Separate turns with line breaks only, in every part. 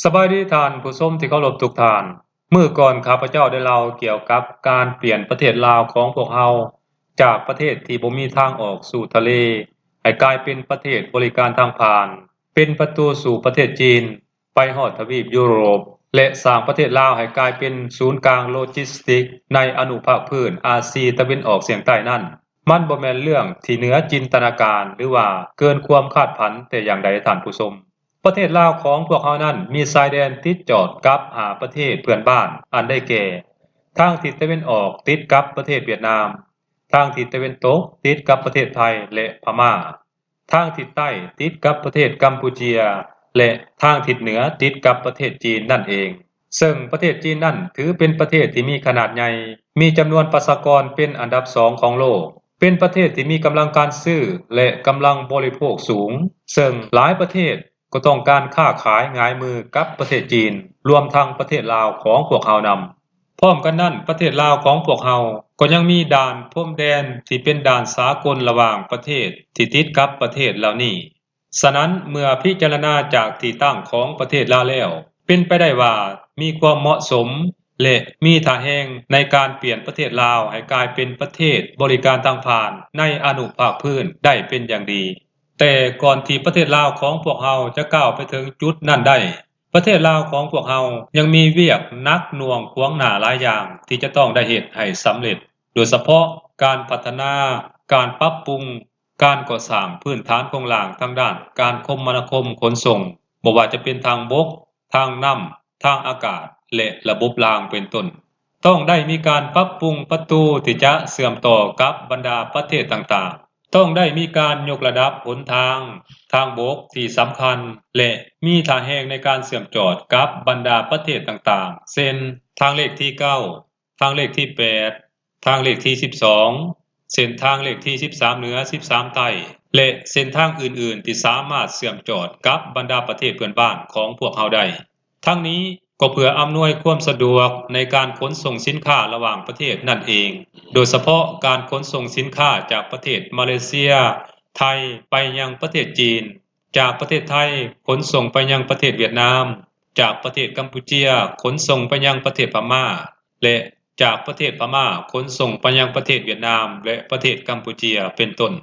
สบายดีท่านผู้ชมที่เคารพทุกท่านมื้อก่อนข้าพเจ้าได้เล่าเกี่ยวกับการเปลี่ยนประเทศลาวของพวกเราจากประเทศที่บ่มีทางออกสู่ทะเลให้กลายเป็นประเทศบริการทางผ่านเป็นประตูสู่ประเทศจีนไปฮอดทวีปยุโรปและสร้างประเทศลาวให้กลายเป็นศูนย์กลางโลจิสติกในอนุภาคพื้นอาซีตะวันออกเฉียงใต้นั้นมันบ่แม่นเรื่องที่เหนือจินตนาการหรือว่าเกินความคาดฝันแต่อย่างใดท่านผู้ชม ประเทศลาวของพวกเขานั้นมีชายแดนติดจอดกับประเทศเพื่อนบ้านอันได้แก่ทางทิศตะวันออกติดกับประเทศเวียดนามทางทิศตะวันตกติดกับประเทศไทยและพม่าทางทิศใต้ติดกับประเทศกัมพูเชียและทางทิศเหนือติดกับประเทศจีนนั่นเองซึ่งประเทศจีนนั้นถือเป็นประเทศที่มีขนาดใหญ่มีจำนวนประชากรเป็นอันดับ2ของโลกเป็นประเทศที่มีกำลังการซื้อและกำลังบริโภคสูงซึ่งหลายประเทศก็ต้องการค้าขายง่ายมือกับประเทศจีนรวมทั้งประเทศลาวของพวกเฮานำพร้อมกันนั้นประเทศลาวของพวกเฮาก็ยังมีด่านพรมแดนที่เป็นด่านสากลระหว่างประเทศที่ติดกับประเทศเหล่านี้ฉะนั้นเมื่อพิจารณาจากที่ตั้งของประเทศลาวแล้วเป็นไปได้ว่ามีความเหมาะสมและมีท่าแห่งในการเปลี่ยนประเทศลาวให้กลายเป็นประเทศบริการทางผ่านในอนุภาคพื้นได้เป็นอย่างดีแต่ก่อนที่ประเทศลาวของพวกเฮาจะก้าวไปถึงจุดนั้นได้ประเทศลาวของพวกเฮายังมีเวียกหนักหน่วงขวางหน้าหลายอย่างที่จะต้องได้เฮ็ดให้สำเร็จโดยเฉพาะการพัฒนาการปรับปรุงการก่อสร้างพื้นฐานโครงสร้างทางด้านการคมนาคมขนส่งบ่ว่าจะเป็นทางบกทางน้ำทางอากาศและระบบรางเป็นต้นต้องได้มีการปรับปรุงประตูที่จะเชื่อมต่อกับบรรดาประเทศต่างๆต้องได้มีการยกระดับหนทางบกที่สำคัญและมีท่าแห่งในการเชื่อมจอดกับบรรดาประเทศต่างๆเช่นทางเลขที่9ทางเลขที่8ทางเลขที่12เส้นทางเลขที่13เหนือ13ใต้และเส้นทางอื่นๆที่สามารถเชื่อมจอดกับบรรดาประเทศเพื่อนบ้านของพวกเฮาได้ทั้งนี้ก็เพื่ออำนวยความสะดวกในการขนส่งสินค้าระหว่างประเทศนั่นเองโดยเฉพาะการขนส่งสินค้าจากประเทศมาเลเซียไทยไปยังประเทศจีนจากประเทศไทยขนส่งไปยังประเทศเวียดนามจากประเทศกัมพูเชียขนส่งไปยังประเทศพม่าและจากประเทศพม่าขนส่งไปยังประเทศเวียดนามและประเทศกัมพูเชียเป็นต้น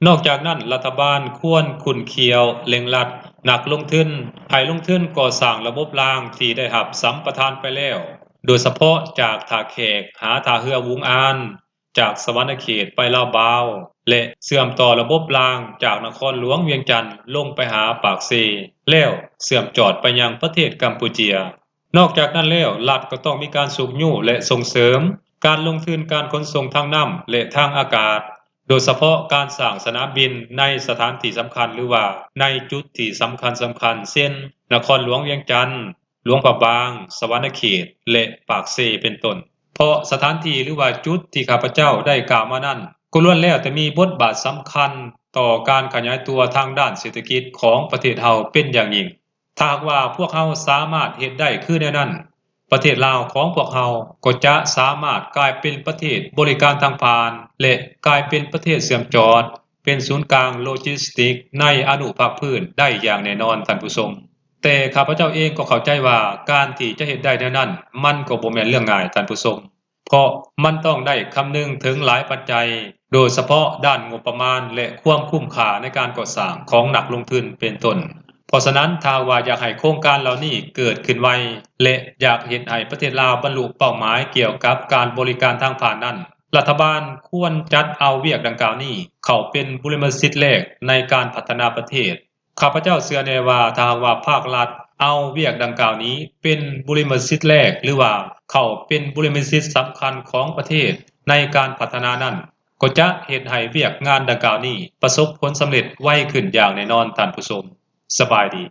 นอกจากนั้นรัฐบาลควรขุนเคียวเร่งรัดนักลงทุนให้ลงทุนก่อสร้างระบบรางที่ได้รับสัมปทานไปแล้วโดยเฉพาะจากท่าแขกหาท่าเรือวุงอานจากสวรรณเขตไปลาวบาวและเชื่อมต่อระบบรางจากนครหลวงเวียงจันทน์ลงไปหาปากเซแล้วเชื่อมจอดไปยังประเทศกัมพูเชียนอกจากนั้นแล้วรัฐก็ต้องมีการสูบยุ่และส่งเสริมการลงทุนการขนส่งทางน้ำและทางอากาศโดยเฉพาะการสร้างสนามบินในสถานที่สำคัญหรือว่าในจุดที่สำคัญเช่นนครหลวงเวียงจันทน์หลวงพระบางสวรรณเขตและปากเซเป็นต้นเพราะสถานที่หรือว่าจุดที่ข้าพเจ้าได้กล่าวมานั้นก็ล้วนแล้วแต่มีบทบาทสำคัญต่อการขยายตัวทางด้านเศรษฐกิจของประเทศเฮาเป็นอย่างยิ่งถ้าหากว่าพวกเฮาสามารถเฮ็ดได้คือแนวนั้นประเทศลาวของพวกเฮาก็จะสามารถกลายเป็นประเทศบริการทางผ่านและกลายเป็นประเทศเชื่อมจอดเป็นศูนย์กลางโลจิสติกในอนุภาคพื้นได้อย่างแน่นอนท่านผู้ชมแต่ข้าพเจ้าเองก็เข้าใจว่าการที่จะเฮ็ดได้แนวนั้นมันก็บ่แม่นเรื่องง่ายท่านผู้ชมเพราะมันต้องได้คำนึงถึงหลายปัจจัยโดยเฉพาะด้านงบประมาณและความคุ้มค่าในการก่อสร้างของนักลงทุนเป็นต้นเพราะฉะนั้นถ้าว่าอยากให้โครงการเหล่านี้เกิดขึ้นไวและอยากเห็นให้ประเทศลาวบรรลุเป้าหมายเกี่ยวกับการบริการทางผ่านนั้นรัฐบาลควรจัดเอาเวียกดังกล่าวนี้เข้าเป็นบุรมสิทธิ์แรกในการพัฒนาประเทศข้าพเจ้าเชื่อแน่ว่าถ้าหากว่าภาครัฐเอาเวียกดังกล่าวนี้เป็นบุรมสิทธิ์แรกหรือว่าเข้าเป็นบุรมสิทธิ์สำคัญของประเทศในการพัฒนานั้นก็จะเฮ็ดให้เวียกงานดังกล่าวนี้ประสบผลสำเร็จไวขึ้นอย่างแน่นอนท่านผู้ชมสบายดี